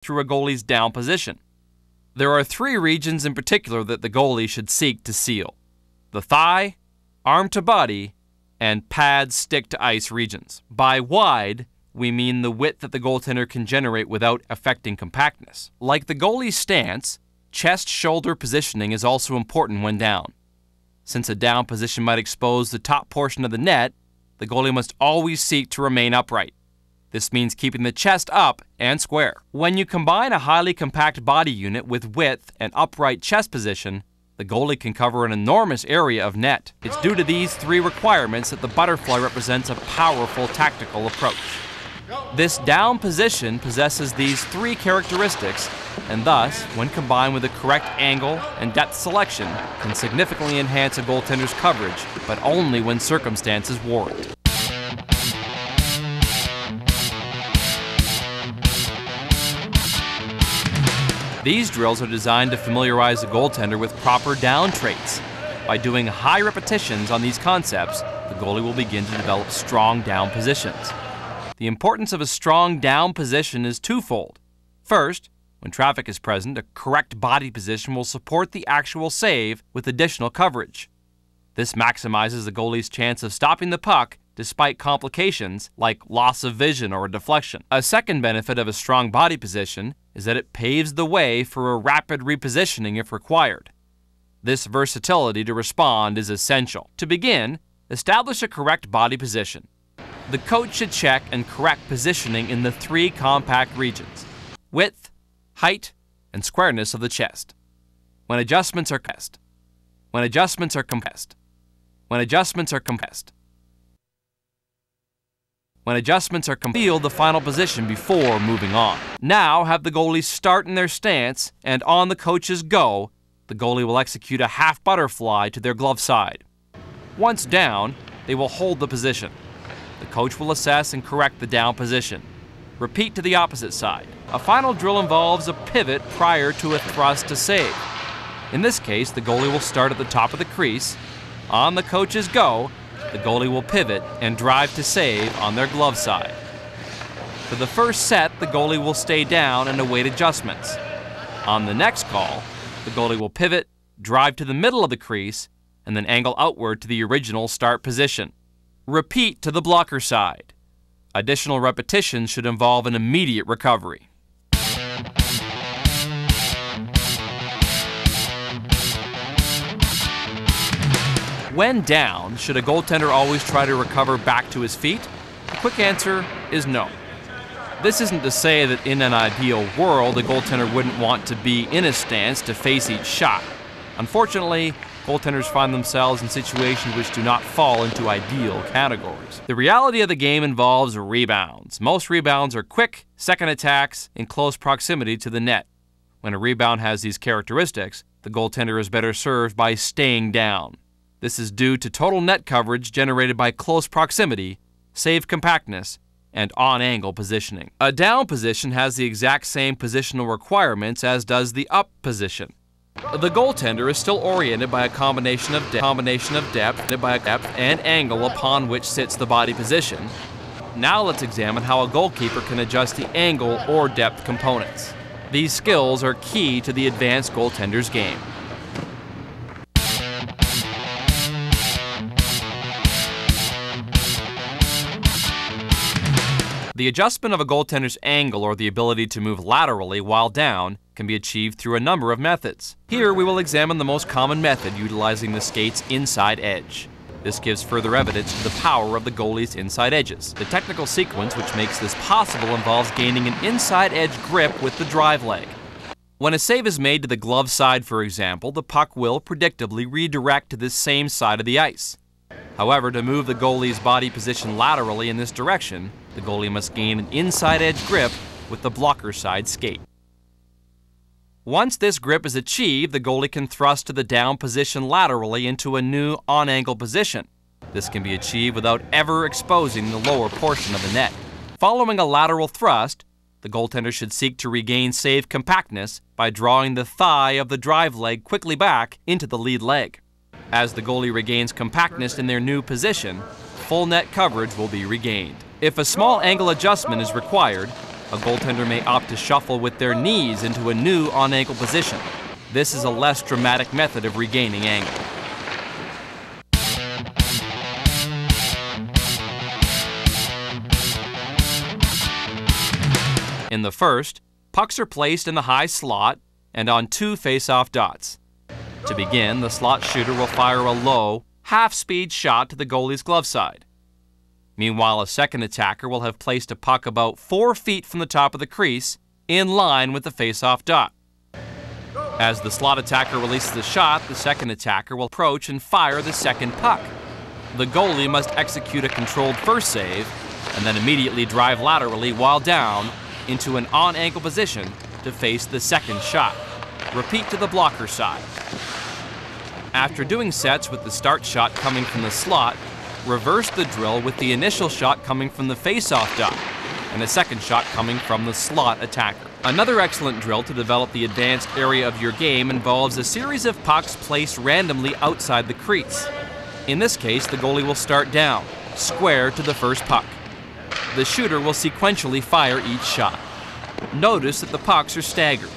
through a goalie's down position. There are three regions in particular that the goalie should seek to seal: the thigh, arm to body, and pad stick to ice regions. By wide, we mean the width that the goaltender can generate without affecting compactness. Like the goalie's stance, chest-shoulder positioning is also important when down. Since a down position might expose the top portion of the net, the goalie must always seek to remain upright. This means keeping the chest up and square. When you combine a highly compact body unit with width and upright chest position, the goalie can cover an enormous area of net. It's due to these three requirements that the butterfly represents a powerful tactical approach. This down position possesses these three characteristics, and thus, when combined with the correct angle and depth selection, can significantly enhance a goaltender's coverage, but only when circumstances warrant. These drills are designed to familiarize the goaltender with proper down traits. By doing high repetitions on these concepts, the goalie will begin to develop strong down positions. The importance of a strong down position is twofold. First, when traffic is present, a correct body position will support the actual save with additional coverage. This maximizes the goalie's chance of stopping the puck despite complications like loss of vision or a deflection. A second benefit of a strong body position is that it paves the way for a rapid repositioning if required. This versatility to respond is essential. To begin, establish a correct body position. The coach should check and correct positioning in the three compact regions: width, height, and squareness of the chest. When adjustments are compressed. When adjustments are compressed. When adjustments are compressed. When adjustments are compressed, feel the final position before moving on. Now have the goalies start in their stance, and on the coach's go, the goalie will execute a half butterfly to their glove side. Once down, they will hold the position. The coach will assess and correct the down position. Repeat to the opposite side. A final drill involves a pivot prior to a thrust to save. In this case, the goalie will start at the top of the crease. On the coach's go, the goalie will pivot and drive to save on their glove side. For the first set, the goalie will stay down and await adjustments. On the next call, the goalie will pivot, drive to the middle of the crease, and then angle outward to the original start position. Repeat to the blocker side. Additional repetitions should involve an immediate recovery. When down, should a goaltender always try to recover back to his feet? The quick answer is no. This isn't to say that in an ideal world, a goaltender wouldn't want to be in a stance to face each shot. Unfortunately, goaltenders find themselves in situations which do not fall into ideal categories. The reality of the game involves rebounds. Most rebounds are quick, second attacks in close proximity to the net. When a rebound has these characteristics, the goaltender is better served by staying down. This is due to total net coverage generated by close proximity, save compactness, and on-angle positioning. A down position has the exact same positional requirements as does the up position. The goaltender is still oriented by a combination of depth and angle upon which sits the body position. Now let's examine how a goalkeeper can adjust the angle or depth components. These skills are key to the advanced goaltender's game. The adjustment of a goaltender's angle, or the ability to move laterally while down, can be achieved through a number of methods. Here we will examine the most common method, utilizing the skate's inside edge. This gives further evidence to the power of the goalie's inside edges. The technical sequence which makes this possible involves gaining an inside edge grip with the drive leg. When a save is made to the glove side, for example, the puck will predictably redirect to this same side of the ice. However, to move the goalie's body position laterally in this direction, the goalie must gain an inside edge grip with the blocker side skate. Once this grip is achieved, the goalie can thrust to the down position laterally into a new on-angle position. This can be achieved without ever exposing the lower portion of the net. Following a lateral thrust, the goaltender should seek to regain save compactness by drawing the thigh of the drive leg quickly back into the lead leg. As the goalie regains compactness in their new position, full net coverage will be regained. If a small angle adjustment is required, A goaltender may opt to shuffle with their knees into a new on-ankle position. This is a less dramatic method of regaining angle. In the first, pucks are placed in the high slot and on 2 face-off dots. To begin, the slot shooter will fire a low, half-speed shot to the goalie's glove side. Meanwhile, a second attacker will have placed a puck about 4 feet from the top of the crease, in line with the face-off dot. As the slot attacker releases the shot, the second attacker will approach and fire the second puck. The goalie must execute a controlled first save, and then immediately drive laterally while down into an on-ankle position to face the second shot. Repeat to the blocker side. After doing sets with the start shot coming from the slot, reverse the drill with the initial shot coming from the face-off dot and a second shot coming from the slot attacker. Another excellent drill to develop the advanced area of your game involves a series of pucks placed randomly outside the crease. In this case, the goalie will start down, square to the first puck. The shooter will sequentially fire each shot. Notice that the pucks are staggered.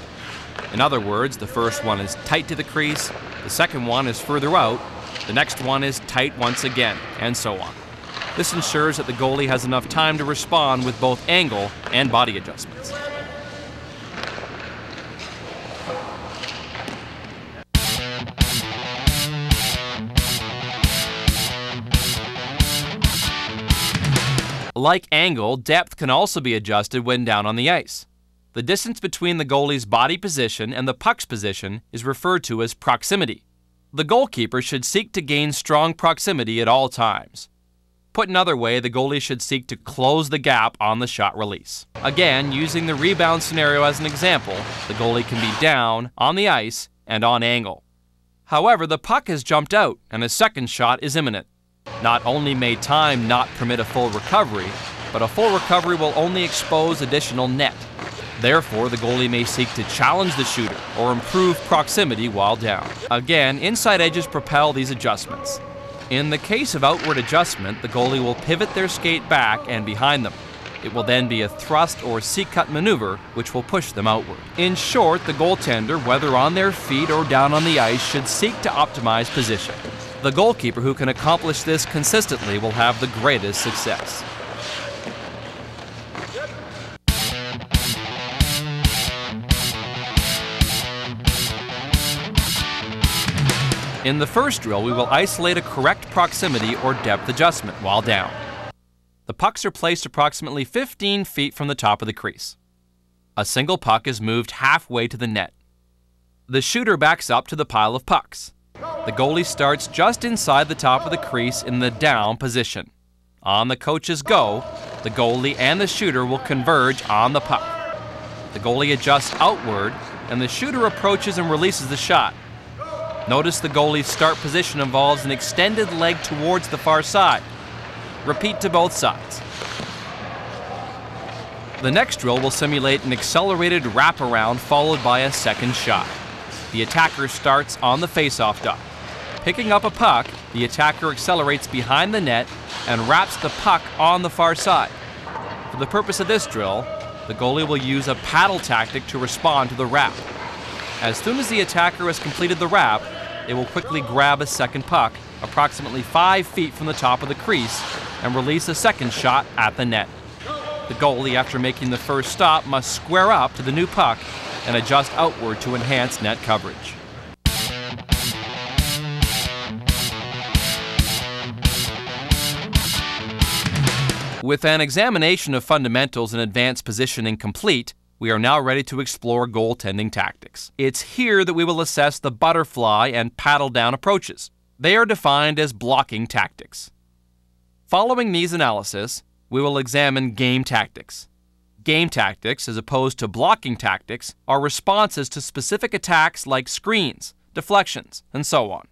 In other words, the first one is tight to the crease, the second one is further out, the next one is tight once again, and so on. This ensures that the goalie has enough time to respond with both angle and body adjustments. Like angle, depth can also be adjusted when down on the ice. The distance between the goalie's body position and the puck's position is referred to as proximity. The goalkeeper should seek to gain strong proximity at all times. Put another way, the goalie should seek to close the gap on the shot release. Again, using the rebound scenario as an example, the goalie can be down, on the ice, and on angle. However, the puck has jumped out and a second shot is imminent. Not only may time not permit a full recovery, but a full recovery will only expose additional net. Therefore, the goalie may seek to challenge the shooter or improve proximity while down. Again, inside edges propel these adjustments. In the case of outward adjustment, the goalie will pivot their skate back and behind them. It will then be a thrust or C-cut maneuver which will push them outward. In short, the goaltender, whether on their feet or down on the ice, should seek to optimize position. The goalkeeper who can accomplish this consistently will have the greatest success. In the first drill, we will isolate a correct proximity or depth adjustment while down. The pucks are placed approximately 15 feet from the top of the crease. A single puck is moved halfway to the net. The shooter backs up to the pile of pucks. The goalie starts just inside the top of the crease in the down position. On the coach's go, the goalie and the shooter will converge on the puck. The goalie adjusts outward, and the shooter approaches and releases the shot. Notice the goalie's start position involves an extended leg towards the far side. Repeat to both sides. The next drill will simulate an accelerated wraparound followed by a second shot. The attacker starts on the face-off dot. Picking up a puck, the attacker accelerates behind the net and wraps the puck on the far side. For the purpose of this drill, the goalie will use a paddle tactic to respond to the wrap. As soon as the attacker has completed the wrap, they will quickly grab a second puck approximately 5 feet from the top of the crease and release a second shot at the net. The goalie, after making the first stop, must square up to the new puck and adjust outward to enhance net coverage. With an examination of fundamentals and advanced positioning complete, we are now ready to explore goaltending tactics. It's here that we will assess the butterfly and paddle down approaches. They are defined as blocking tactics. Following these analysis, we will examine game tactics. Game tactics, as opposed to blocking tactics, are responses to specific attacks like screens, deflections, and so on.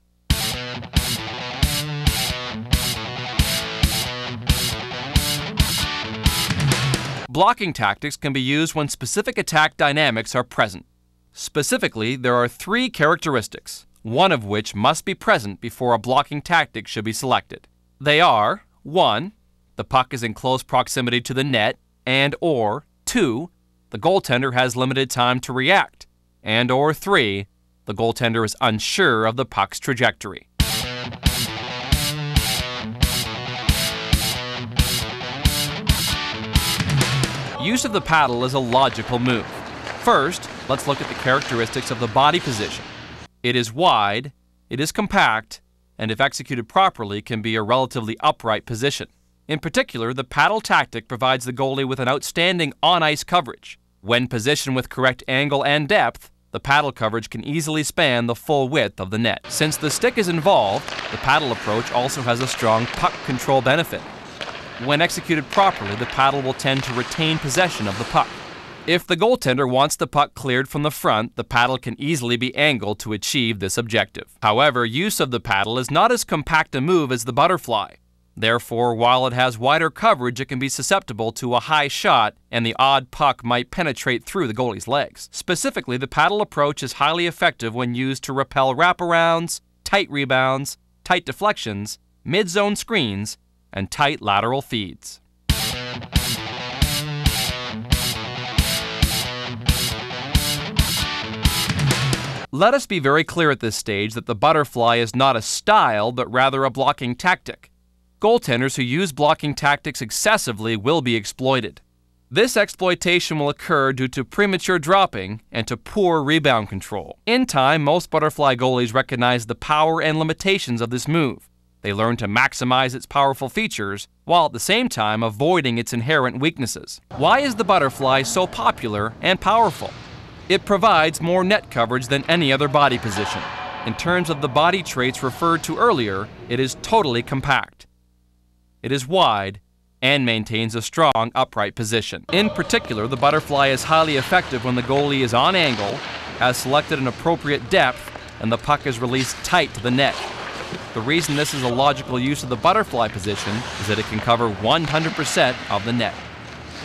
Blocking tactics can be used when specific attack dynamics are present. Specifically, there are 3 characteristics, one of which must be present before a blocking tactic should be selected. They are: 1. The puck is in close proximity to the net, and/or 2, the goaltender has limited time to react, and/or 3, the goaltender is unsure of the puck's trajectory. Use of the paddle is a logical move. First, let's look at the characteristics of the body position. It is wide, it is compact, and if executed properly can be a relatively upright position. In particular, the paddle tactic provides the goalie with an outstanding on-ice coverage. When positioned with correct angle and depth, the paddle coverage can easily span the full width of the net. Since the stick is involved, the paddle approach also has a strong puck control benefit. When executed properly, the paddle will tend to retain possession of the puck. If the goaltender wants the puck cleared from the front, the paddle can easily be angled to achieve this objective. However, use of the paddle is not as compact a move as the butterfly. Therefore, while it has wider coverage, it can be susceptible to a high shot, and the odd puck might penetrate through the goalie's legs. Specifically, the paddle approach is highly effective when used to repel wraparounds, tight rebounds, tight deflections, mid-zone screens, and tight lateral feeds. Let us be very clear at this stage that the butterfly is not a style, but rather a blocking tactic. Goaltenders who use blocking tactics excessively will be exploited. This exploitation will occur due to premature dropping and to poor rebound control. In time, most butterfly goalies recognize the power and limitations of this move. They learn to maximize its powerful features, while at the same time avoiding its inherent weaknesses. Why is the butterfly so popular and powerful? It provides more net coverage than any other body position. In terms of the body traits referred to earlier, it is totally compact. It is wide and maintains a strong upright position. In particular, the butterfly is highly effective when the goalie is on angle, has selected an appropriate depth, and the puck is released tight to the net. The reason this is a logical use of the butterfly position is that it can cover 100% of the net.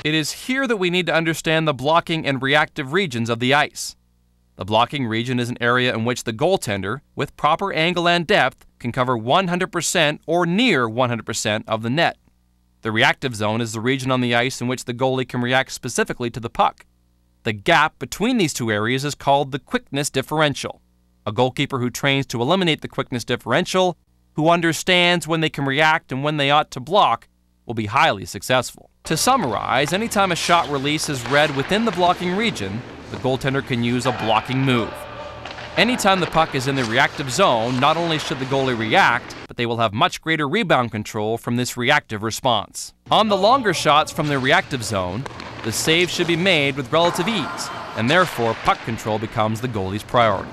It is here that we need to understand the blocking and reactive regions of the ice. The blocking region is an area in which the goaltender, with proper angle and depth, can cover 100% or near 100% of the net. The reactive zone is the region on the ice in which the goalie can react specifically to the puck. The gap between these two areas is called the quickness differential. A goalkeeper who trains to eliminate the quickness differential, who understands when they can react and when they ought to block, will be highly successful. To summarize, anytime a shot release is read within the blocking region, the goaltender can use a blocking move. Anytime the puck is in the reactive zone, not only should the goalie react, but they will have much greater rebound control from this reactive response. On the longer shots from the reactive zone, the save should be made with relative ease, and therefore puck control becomes the goalie's priority.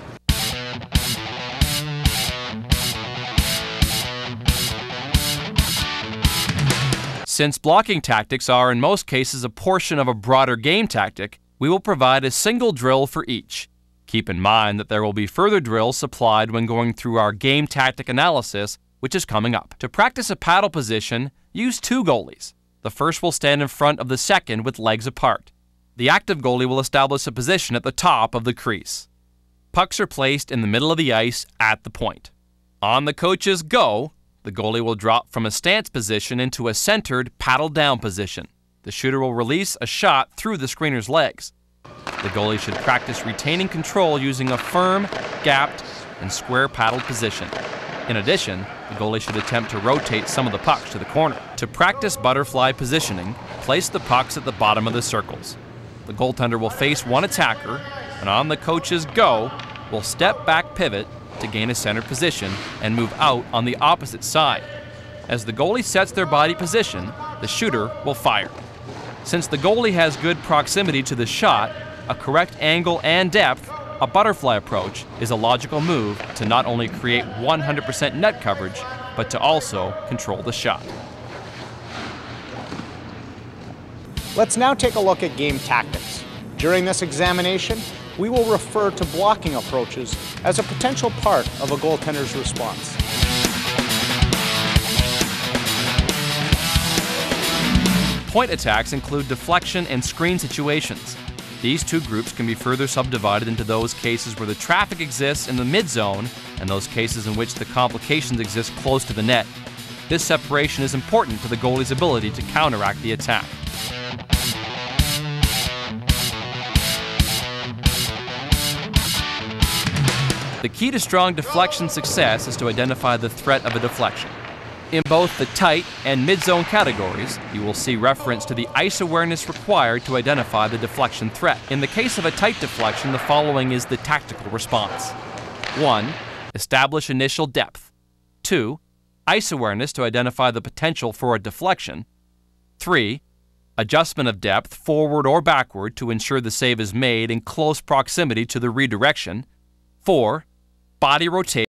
Since blocking tactics are in most cases a portion of a broader game tactic, we will provide a single drill for each. Keep in mind that there will be further drills supplied when going through our game tactic analysis, which is coming up. To practice a paddle position, use two goalies. The first will stand in front of the second with legs apart. The active goalie will establish a position at the top of the crease. Pucks are placed in the middle of the ice at the point. On the coach's go, the goalie will drop from a stance position into a centered paddle down position. The shooter will release a shot through the screener's legs. The goalie should practice retaining control using a firm, gapped, and square paddled position. In addition, the goalie should attempt to rotate some of the pucks to the corner. To practice butterfly positioning, place the pucks at the bottom of the circles. The goaltender will face one attacker, and on the coach's go, will step back pivot to gain a center position and move out on the opposite side. As the goalie sets their body position, the shooter will fire. Since the goalie has good proximity to the shot, a correct angle and depth, a butterfly approach is a logical move to not only create 100% net coverage, but to also control the shot. Let's now take a look at game tactics. During this examination, we will refer to blocking approaches as a potential part of a goaltender's response. Point attacks include deflection and screen situations. These two groups can be further subdivided into those cases where the traffic exists in the mid-zone and those cases in which the complications exist close to the net. This separation is important to the goalie's ability to counteract the attack. The key to strong deflection success is to identify the threat of a deflection. In both the tight and mid-zone categories, you will see reference to the ice awareness required to identify the deflection threat. In the case of a tight deflection, the following is the tactical response. 1. Establish initial depth. 2. Ice awareness to identify the potential for a deflection. 3. Adjustment of depth forward or backward to ensure the save is made in close proximity to the redirection. 4. Body rotation